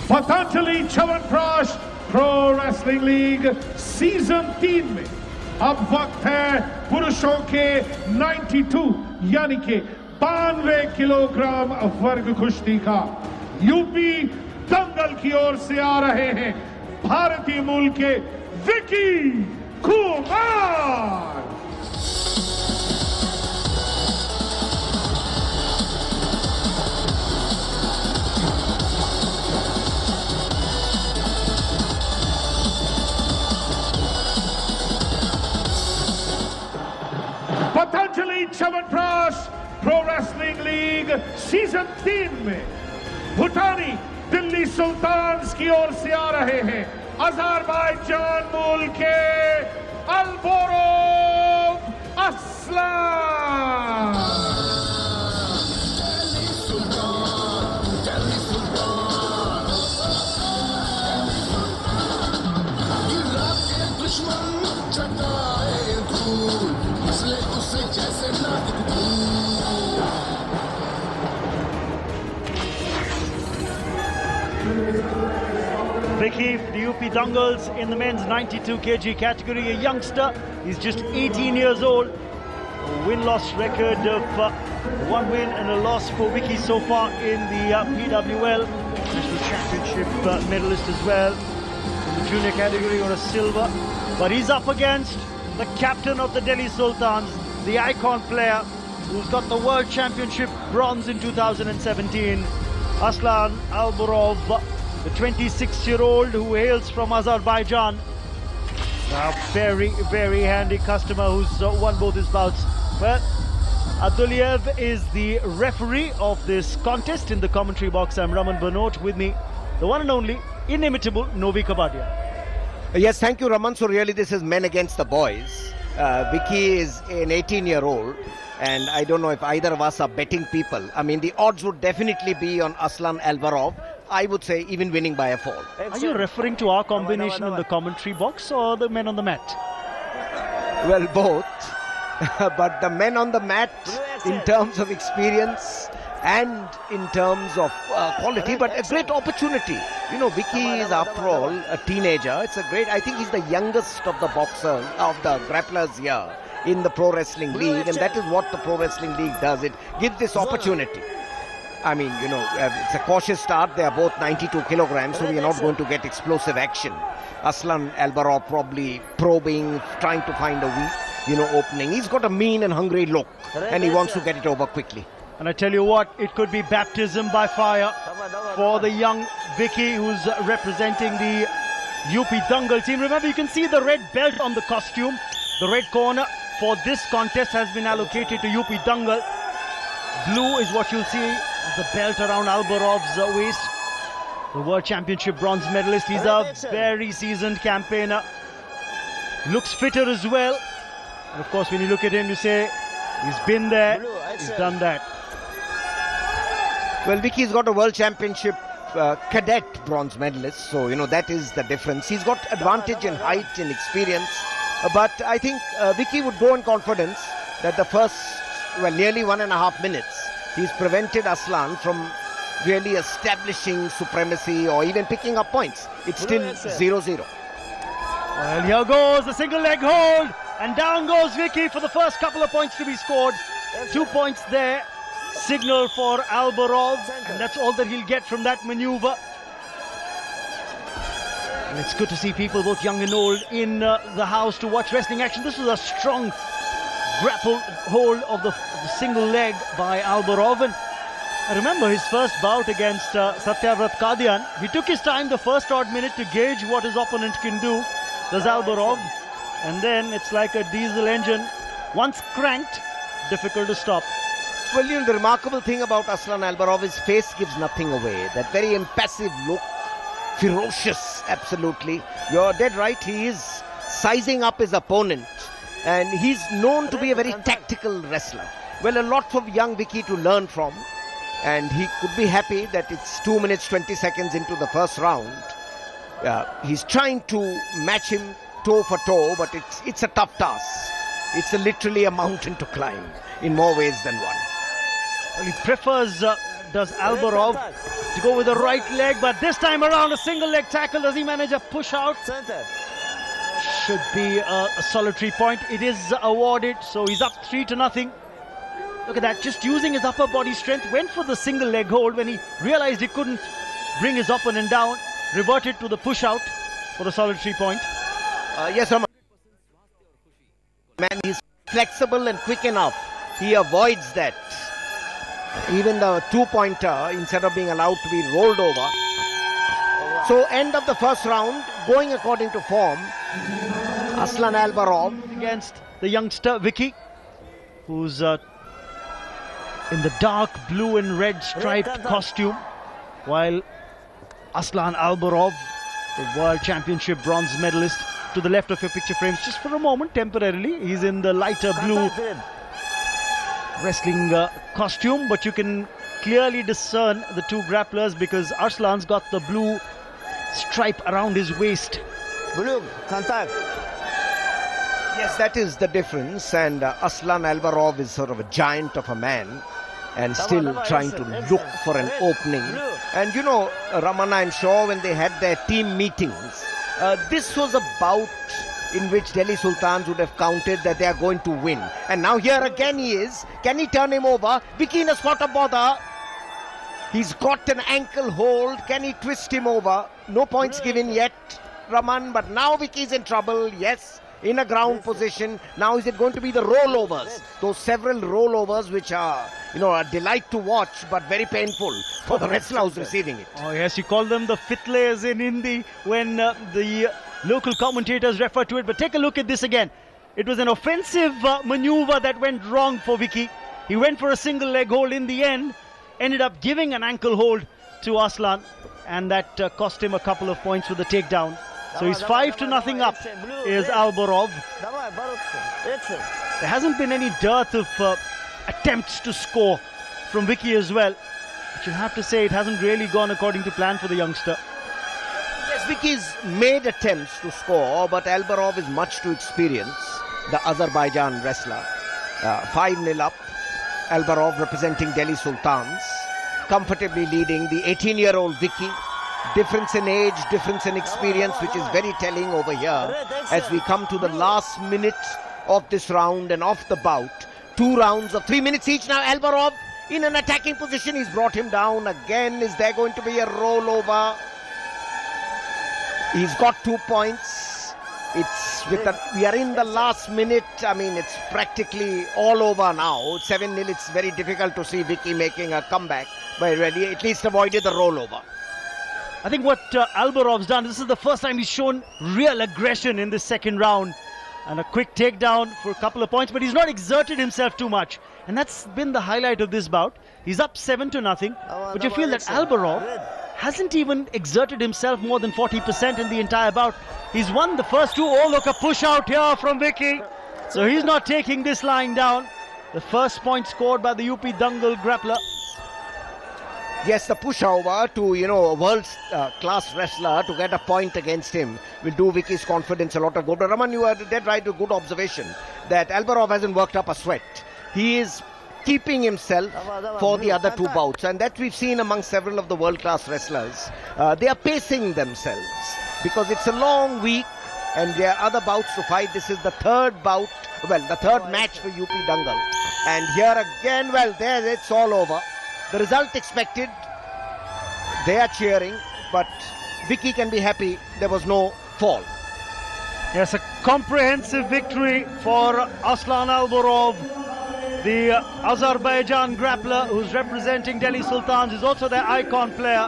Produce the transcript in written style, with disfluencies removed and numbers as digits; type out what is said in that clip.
Patanjali chyawanprash pro wrestling league season 3 में अब वक्त है पुरुषों के 92 यानी के 92 किलोग्राम वर्ग कुश्ती का। यूपी दंगल की ओर से आ रहे हैं भारतीय मूल के Vicky Kumar. Patanjali chyawanprash pro wrestling league season 3 में भूटानी दिल्ली सुल्तान्स की ओर से आ रहे हैं अज़रबैजान मूल के अल्बोरोव Aslan. Vicky, the UP Dungles in the men's 92 kg category, a youngster. He's just 18 years old. A win-loss record of 1 win and a loss for Vicky so far in the PWL National Championship medalist as well. In the junior category, got a silver. But he's up against the captain of the Delhi Sultans, the icon player who's got the World Championship bronze in 2017, Aslan Alborov, the 26-year-old who hails from Azerbaijan. A very, very handy customer who's won both his bouts. Well, Abduliev is the referee of this contest. In the commentary box, I'm Raman Banot. With me, the one and only, inimitable Novi Kabadia. Yes, thank you, Raman. So really, this is men against the boys. Vicky is an 18-year-old. And I don't know if either of us are betting people. I mean, the odds would definitely be on Aslan Alborov. I would say even winning by a fall. Are you referring to our combination in the commentary box or the men on the mat? Well, both. But the men on the mat in terms of experience and in terms of quality, but a great opportunity. You know, Vicky is after all a teenager. It's a great, I think he's the youngest of the boxers, of the grapplers here in the Pro Wrestling League, and that is what the Pro Wrestling League does. It gives this opportunity. I mean, you know, it's a cautious start. They are both 92 kilograms, so we are not going to get explosive action. Aslan Alborov probably probing, trying to find a weak, you know, opening. He's got a mean and hungry look, and he wants to get it over quickly. And I tell you what, it could be baptism by fire for the young Vicky, who's representing the UP Dangal team. Remember, you can see the red belt on the costume. The red corner for this contest has been allocated to UP Dangal. Blue is what you'll see, the belt around Alborov's waist. The World Championship bronze medalist. He's a very seasoned campaigner. Looks fitter as well. And of course, when you look at him, you say, he's been there, he's done that. Well, Vicky's got a World Championship cadet bronze medalist, so, you know, that is the difference. He's got advantage in height and experience. But I think Vicky would go in confidence that the first, well, nearly 1.5 minutes, he's prevented Aslan from really establishing supremacy or even picking up points. It's still 0-0. Well, here goes the single leg hold, and down goes Vicky for the first couple of points to be scored. 2 points there, signal for Alborov, and that's all that he'll get from that maneuver. And it's good to see people, both young and old, in the house to watch wrestling action. This was a strong grapple hold of the single leg by Alborov. And I remember his first bout against Satyavrat Kadian. He took his time the first odd minute to gauge what his opponent can do. There's Alborov. And then it's like a diesel engine. Once cranked, difficult to stop. Well, you know, the remarkable thing about Aslan Alborov, his face gives nothing away. That very impassive look. Ferocious, absolutely. You're dead right. He is sizing up his opponent, and he's known to be a very tactical wrestler. Well, a lot for young Vicky to learn from, and he could be happy that it's 2 minutes 20 seconds into the first round. He's trying to match him toe for toe, but it's a tough task. It's literally a mountain to climb in more ways than one. Well, he prefers does Alborov to go with the right leg, but this time around a single leg tackle. Does he manage a push out? Should be a solitary point. It is awarded, so he's up 3-0. Look at that, just using his upper body strength, went for the single leg hold. When he realized he couldn't bring his opponent down, reverted to the push out for a solitary point. Yes, Raman. Man, he's flexible and quick enough. He avoids that. Even the two-pointer, instead of being allowed to be rolled over. So, end of the first round, going according to form. Aslan Alborov against the youngster Vicky, who's in the dark blue and red striped costume, while Aslan Alborov, the World Championship bronze medalist, to the left of your picture frames just for a moment, temporarily. He's in the lighter blue wrestling costume, but you can clearly discern the two grapplers because Arslan's got the blue stripe around his waist. Blue, contact. Yes, that is the difference, and Aslan Alborov is sort of a giant of a man and still trying to look for an opening. And you know, Raman, I'm sure when they had their team meetings, this was a bout in which Delhi Sultans would have counted that they are going to win. And now here again he is. Can he turn him over? Vicky in a spot of bother. He's got an ankle hold. Can he twist him over? No points given yet, Raman, but now Vicky's in trouble. Yes, in a ground position. Now is it going to be the rollovers? Those several rollovers which are, you know, a delight to watch but very painful for the wrestler who's receiving it. Oh yes, you call them the fitles in Hindi when the local commentators refer to it. But take a look at this again. It was an offensive maneuver that went wrong for Vicky. He went for a single leg hold. In the end, ended up giving an ankle hold to Aslan, and that cost him a couple of points with the takedown. So he's 5-0 up, is Alborov. There hasn't been any dearth of attempts to score from Vicky as well. But you have to say it hasn't really gone according to plan for the youngster. Yes, Vicky's made attempts to score, but Alborov is much too experienced, the Azerbaijan wrestler. 5-0 up. Alborov representing Delhi Sultans, comfortably leading the 18-year-old Vicky. Difference in age, difference in experience, which is very telling over here as we come to the last minute of this round and of the bout. 2 rounds of 3 minutes each now. Alborov in an attacking position. He's brought him down again. Is there going to be a rollover? He's got 2 points. It's with the, we are in the last minute. I mean, it's practically all over now. 7-0. It's very difficult to see Vicky making a comeback, but really at least avoided the rollover. I think what Alborov's done, this is the first time he's shown real aggression in this second round. And a quick takedown for a couple of points, but he's not exerted himself too much. And that's been the highlight of this bout. He's up 7-0, but you feel that Alborov hasn't even exerted himself more than 40% in the entire bout. He's won the first 2. Oh, look, a push out here from Vicky. So he's not taking this lying down. The first point scored by the UP Dangal grappler. Yes, the pushover to, you know, a world-class wrestler to get a point against him will do Vicky's confidence a lot of good. But Raman, you are dead right, a good observation that Alborov hasn't worked up a sweat. He is keeping himself for the other 2 bouts, and that we've seen among several of the world-class wrestlers. They are pacing themselves because it's a long week and there are other bouts to fight. This is the 3rd bout, well, the 3rd match for UP Dangal. And here again, well, there it's all over. The result expected, they are cheering, but Vicky can be happy there was no fall. Yes, a comprehensive victory for Aslan Alborov, the Azerbaijan grappler who's representing Delhi Sultans, is also their icon player.